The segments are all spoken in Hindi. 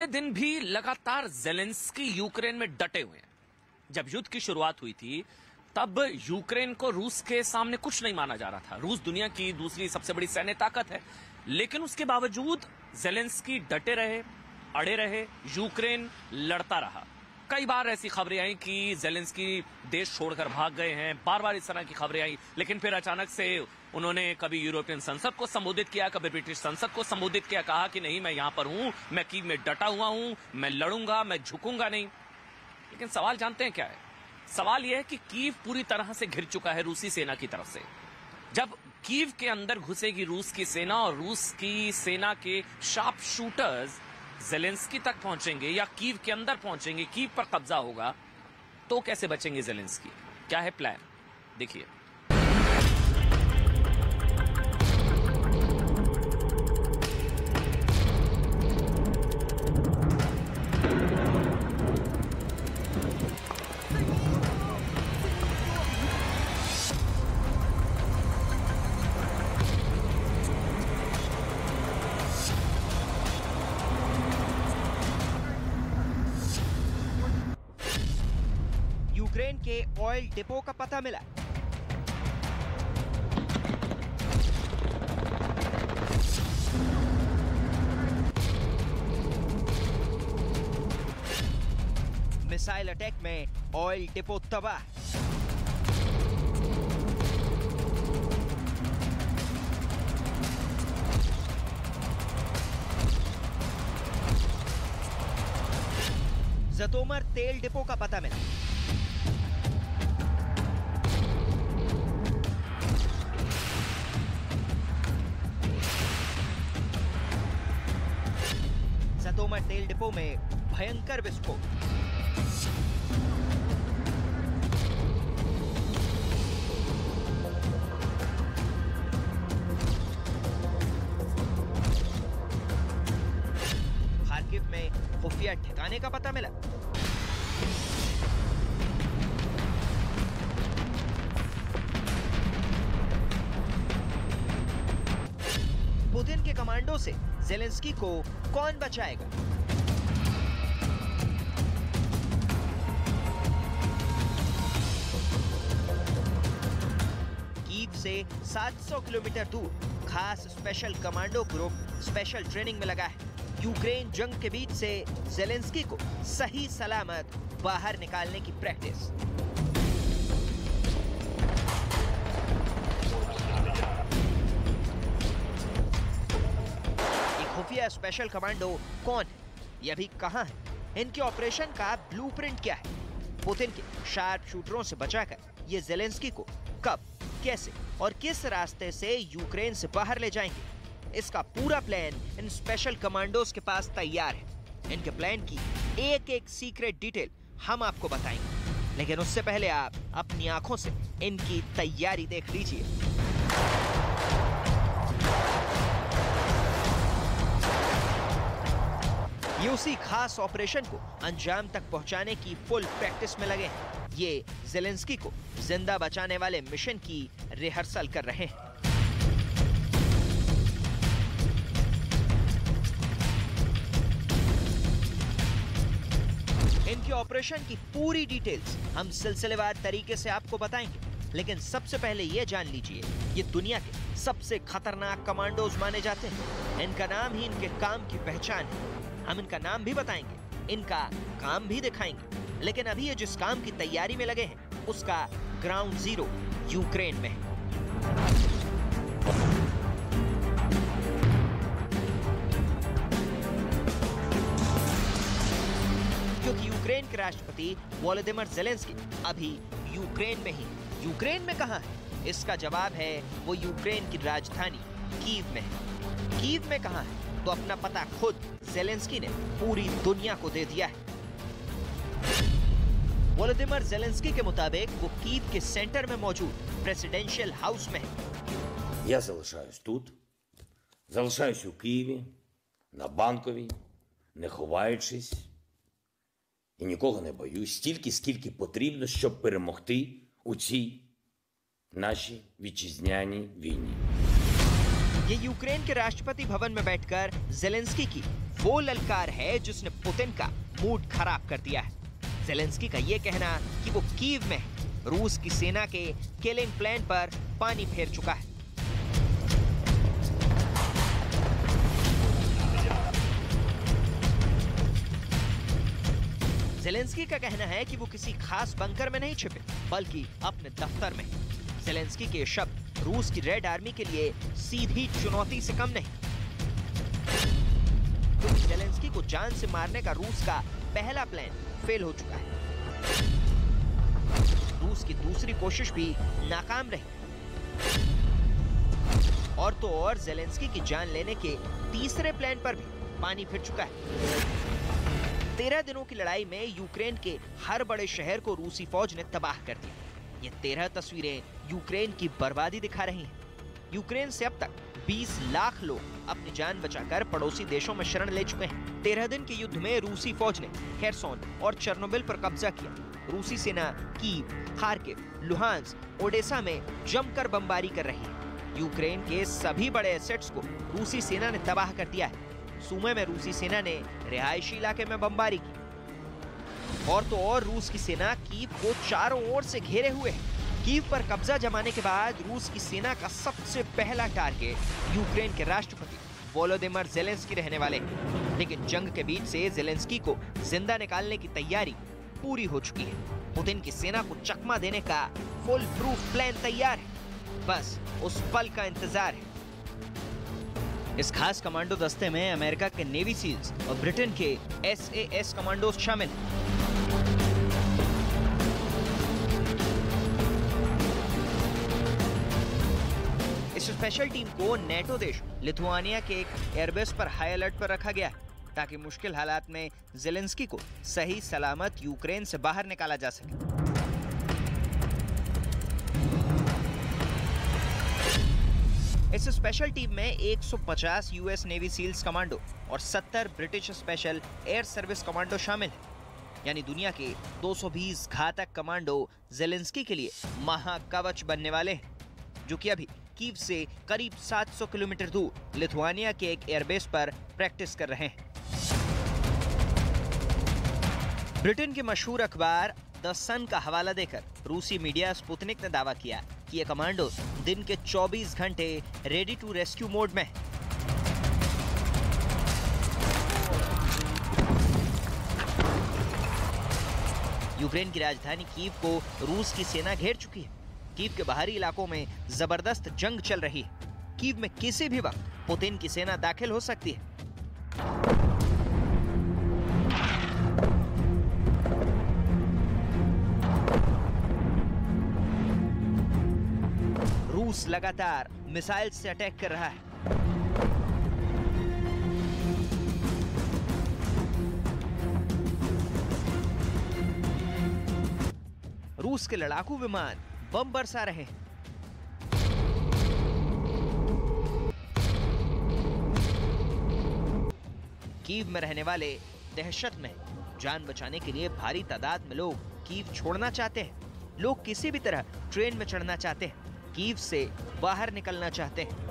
दिन भी लगातार जेलेंस्की यूक्रेन में डटे हुए हैं। जब युद्ध की शुरुआत हुई थी तब यूक्रेन को रूस के सामने कुछ नहीं माना जा रहा था। रूस दुनिया की दूसरी सबसे बड़ी सैन्य ताकत है, लेकिन उसके बावजूद जेलेंस्की डटे रहे, अड़े रहे, यूक्रेन लड़ता रहा। कई बार ऐसी खबरें आई कि जेलेंस्की देश छोड़कर भाग गए हैं, बार बार इस तरह की खबरें आई, लेकिन फिर अचानक से उन्होंने कभी यूरोपियन संसद को संबोधित किया, कभी ब्रिटिश संसद को संबोधित किया, कहा कि नहीं मैं यहां पर हूं, मैं कीव में डटा हुआ हूं, मैं लड़ूंगा, मैं झुकूंगा नहीं। लेकिन सवाल जानते हैं क्या है? सवाल यह है कि कीव पूरी तरह से घिर चुका है रूसी सेना की तरफ से। जब कीव के अंदर घुसेगी रूस की सेना और रूस की सेना के शार्प शूटर्स जेलेंस्की तक पहुंचेंगे या कीव के अंदर पहुंचेंगे, कीव पर कब्जा होगा, तो कैसे बचेंगे जेलेंस्की? क्या है प्लान? देखिए। यूक्रेन के ऑयल डिपो का पता मिला। मिसाइल अटैक में ऑयल डिपो तबाह। जतोमर तेल डिपो का पता मिला। जतोमर तेल डिपो में भयंकर विस्फोट। खार्किव में खुफिया ठिकाने का पता मिला। पुतिन के कमांडो से जेलेंस्की को कौन बचाएगा? कीव से 700 किलोमीटर दूर खास special commando group special training में लगा है। यूक्रेन जंग के बीच से जेलेंस्की को सही सलामत बाहर निकालने की प्रैक्टिस। खुफिया स्पेशल कमांडो कौन है? ये अभी कहां है? इनके ऑपरेशन का ब्लूप्रिंट क्या है? पुतिन के शार्प शूटरों से बचाकर ये जेलेंस्की को कब, कैसे और किस रास्ते से यूक्रेन से बाहर ले जाएंगे? इसका पूरा प्लान इन स्पेशल कमांडोज के पास तैयार है। इनके प्लान की एक एक सीक्रेट डिटेल हम आपको बताएंगे, लेकिन उससे पहले आप अपनी आंखों से इनकी तैयारी देख लीजिए। ये उसी खास ऑपरेशन को अंजाम तक पहुंचाने की फुल प्रैक्टिस में लगे हैं। ये जेलेंस्की को जिंदा बचाने वाले मिशन की रिहर्सल कर रहे हैं। इनके ऑपरेशन की पूरी डिटेल्स हम सिलसिलेवार तरीके से आपको बताएंगे, लेकिन सबसे पहले ये जान लीजिए, ये दुनिया के सबसे खतरनाक कमांडोज माने जाते हैं। इनका नाम ही इनके काम की पहचान है। हम इनका नाम भी बताएंगे, इनका काम भी दिखाएंगे, लेकिन अभी ये जिस काम की तैयारी में लगे हैं उसका ग्राउंड जीरो यूक्रेन में है। क्योंकि यूक्रेन के राष्ट्रपति वोलोदिमिर जेलेंस्की अभी यूक्रेन में ही। यूक्रेन में कहां है? इसका जवाब है वो यूक्रेन की राजधानी कीव में है। कीव में कहां है? तो अपना पता खुद जेलेंस्की ने पूरी दुनिया को दे दिया है। वोलोदिमिर जेलेंस्की के मुताबिक वो कीव के सेंटर में मौजूद प्रेसिडेंशियल हाउस में है। Я залишаюсь тут, залишаюсь у Києві, на Банковій, не ховаючись і нікого не боюсь, стільки, скільки потрібно, щоб перемогти у цій нашій вітчизняній війні. ये यूक्रेन के राष्ट्रपति भवन में बैठकर जेलेंस्की की वो ललकार है जिसने पुतिन का मूड खराब कर दिया है। जेलेंस्की का ये कहना कि वो कीव में रूस की सेना के किलिंग प्लान पर पानी फेर चुका है। जेलेंस्की का कहना है कि वो किसी खास बंकर में नहीं छिपे, बल्कि अपने दफ्तर में। जेलेंस्की के शब्द रूस की रेड आर्मी के लिए सीधी चुनौती से कम नहीं, क्योंकि जेलेंस्की को जान से मारने का रूस का पहला प्लान फेल हो चुका है। रूस की दूसरी कोशिश भी नाकाम रही। और तो और जेलेंस्की की जान लेने के तीसरे प्लान पर भी पानी फिर चुका है। 13 दिनों की लड़ाई में यूक्रेन के हर बड़े शहर को रूसी फौज ने तबाह कर दिया। ये 13 तस्वीरें यूक्रेन की बर्बादी दिखा रही हैं। यूक्रेन से अब तक 20 लाख लोग अपनी जान बचाकर पड़ोसी देशों में शरण ले चुके हैं। 13 दिन के युद्ध में रूसी फौज ने खेरसोन और चेर्नोबिल पर कब्जा किया। रूसी सेना कीव, खार्किव, लुहांस्क, ओडेसा में जमकर बमबारी कर रही है। यूक्रेन के सभी बड़े एसेट्स को रूसी सेना ने तबाह कर दिया है। सूमे में रूसी सेना ने रिहायशी इलाके में बमबारी की। और तो और रूस की सेना कीव को चारों ओर से घेरे हुए है। कीव पर कब्जा जमाने के बाद रूस की सेना का सबसे पहला टारगेट यूक्रेन के राष्ट्रपति वोलोदिमीर जेलेंस्की रहने वाले हैं। लेकिन जंग के बीच से जेलेंस्की को जिंदा निकालने की तैयारी पूरी हो चुकी है। पुतिन की सेना को चकमा देने का फुल प्रूफ प्लान तैयार है। बस उस पल का इंतजार है। इस खास कमांडो दस्ते में अमेरिका के नेवी सील्स और ब्रिटेन के SAS कमांडोज शामिल हैं। इस स्पेशल टीम को नेटो देश लिथुआनिया के एक एयरबेस पर हाई अलर्ट पर रखा गया है, ताकि मुश्किल हालात में जेलेंस्की को सही सलामत यूक्रेन से बाहर निकाला जा सके। इस स्पेशल टीम में 150 यूएस नेवी सील्स कमांडो और 70 British special air service commando शामिल हैं। यानी दुनिया के 220 घातक कमांडो जेलेंस्की के लिए महाकवच बनने वाले हैं, जो कि अभी कीव से करीब 700 किलोमीटर दूर लिथुआनिया के एक एयरबेस पर प्रैक्टिस कर रहे हैं। ब्रिटेन के मशहूर अखबार द सन का हवाला देकर रूसी मीडिया स्पुतनिक ने दावा किया कि ये कमांडो दिन के 24 घंटे रेडी टू रेस्क्यू मोड में है। यूक्रेन की राजधानी कीव को रूस की सेना घेर चुकी है। कीव के बाहरी इलाकों में जबरदस्त जंग चल रही है। कीव में किसी भी वक्त पुतिन की सेना दाखिल हो सकती है। रूस लगातार मिसाइल से अटैक कर रहा है। रूस के लड़ाकू विमान बम बरसा रहे हैं। कीव में रहने वाले दहशत में जान बचाने के लिए भारी तादाद में लोग कीव छोड़ना चाहते हैं। लोग किसी भी तरह ट्रेन में चढ़ना चाहते हैं, कीव से बाहर निकलना चाहते हैं।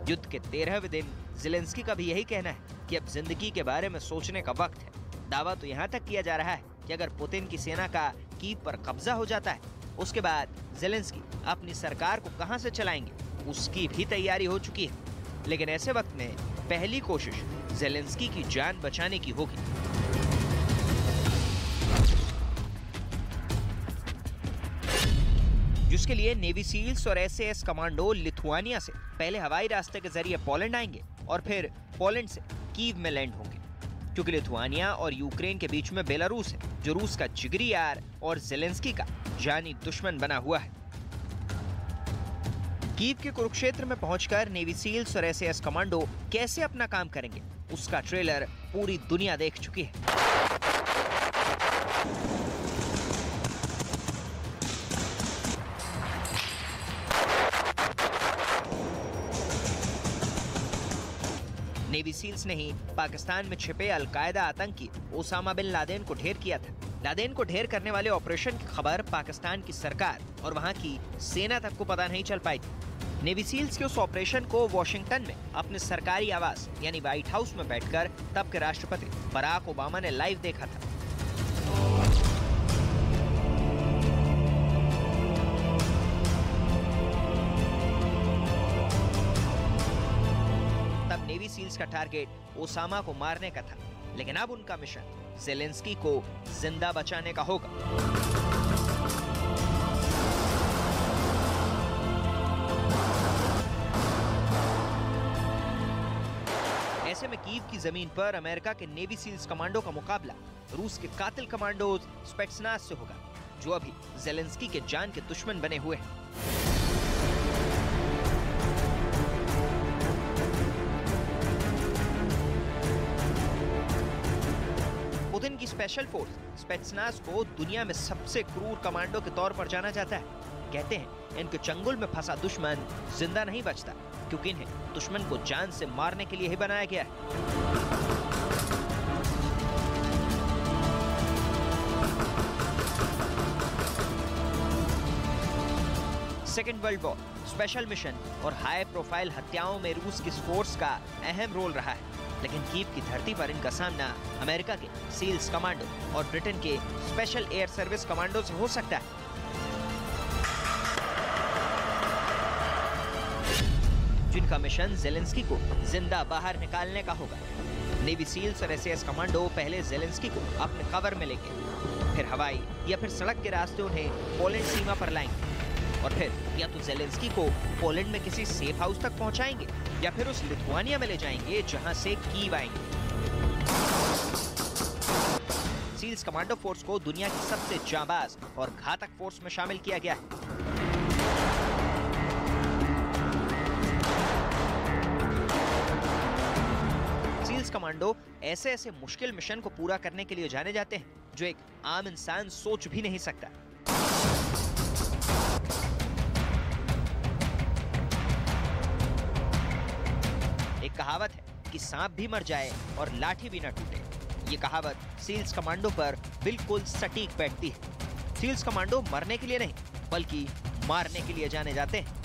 युद्ध के 13वें दिन जेलेंस्की का भी यही कहना है कि अब जिंदगी के बारे में सोचने का वक्त है। दावा तो यहाँ तक किया जा रहा है कि अगर पुतिन की सेना का कीव पर कब्जा हो जाता है, उसके बाद जेलेंस्की अपनी सरकार को कहां से चलाएंगे, उसकी भी तैयारी हो चुकी है। लेकिन ऐसे वक्त में पहली कोशिश जेलेंस्की की जान बचाने की होगी। जिसके लिए नेवी सील्स और SAS कमांडो लिथुआनिया से पहले हवाई रास्ते के जरिए पोलैंड आएंगे और फिर पोलैंड से कीव में लैंड होंगे, क्योंकि लिथुआनिया और यूक्रेन के बीच में बेलारूस है, जो रूस का जिगरी यार और जेलेंस्की का जानी दुश्मन बना हुआ है। कीव के कुरुक्षेत्र में पहुंचकर नेवी सील्स और SAS कमांडो कैसे अपना काम करेंगे, उसका ट्रेलर पूरी दुनिया देख चुकी है। नेवी सील्स ने ही पाकिस्तान में छिपे अलकायदा आतंकी ओसामा बिन लादेन को ढेर किया था। लादेन को ढेर करने वाले ऑपरेशन की खबर पाकिस्तान की सरकार और वहां की सेना तक को पता नहीं चल पाई थी। नेवी सील्स के उस ऑपरेशन को वॉशिंगटन में अपने सरकारी आवास यानी व्हाइट हाउस में बैठकर तब के राष्ट्रपति बराक ओबामा ने लाइव देखा था। तब नेवी सील्स का टारगेट ओसामा को मारने का था, लेकिन अब उनका मिशन ज़ेलेंस्की को जिंदा बचाने का होगा। ऐसे में कीव की जमीन पर अमेरिका के नेवी सील्स कमांडो का मुकाबला रूस के कातिल कमांडोज स्पेट्सनाज से होगा, जो अभी ज़ेलेंस्की के जान के दुश्मन बने हुए हैं। पुतिन की स्पेशल फोर्स स्पेट्सनाज को दुनिया में सबसे क्रूर कमांडो के तौर पर जाना जाता है। कहते हैं इनके चंगुल में फंसा दुश्मन जिंदा नहीं बचता, क्योंकि इन्हें दुश्मन को जान से मारने के लिए ही बनाया गया है। Second world war, special mission और हाई प्रोफाइल हत्याओं में रूस की फोर्स का अहम रोल रहा है, लेकिन कीव की धरती पर इनका सामना अमेरिका के सील्स कमांडो और ब्रिटेन के स्पेशल एयर सर्विस कमांडो से हो सकता है। जिनका मिशन ज़ेलेंस्की को जिंदा बाहर निकालने का होगा। नेवी सील्स और एसएएस कमांडो पहले ज़ेलेंस्की को अपने कवर में लेंगे, फिर हवाई या फिर सड़क के रास्ते उन्हें पोलैंड सीमा पर लाएंगे, और फिर या तो ज़ेलेंस्की को पोलैंड में किसी सेफ हाउस तक पहुंचाएंगे या फिर उस लिथुआनिया में ले जाएंगे जहां से कीव आएंगे। सील्स कमांडो फोर्स को दुनिया की सबसे जांबाज और घातक फोर्स में शामिल किया गया है। सील्स कमांडो ऐसे ऐसे मुश्किल मिशन को पूरा करने के लिए जाने जाते हैं जो एक आम इंसान सोच भी नहीं सकता। एक कहावत है कि सांप भी मर जाए और लाठी भी न टूटे। ये कहावत सील्स कमांडो पर बिल्कुल सटीक बैठती है। सील्स कमांडो मरने के लिए नहीं, बल्कि मारने के लिए जाने जाते हैं।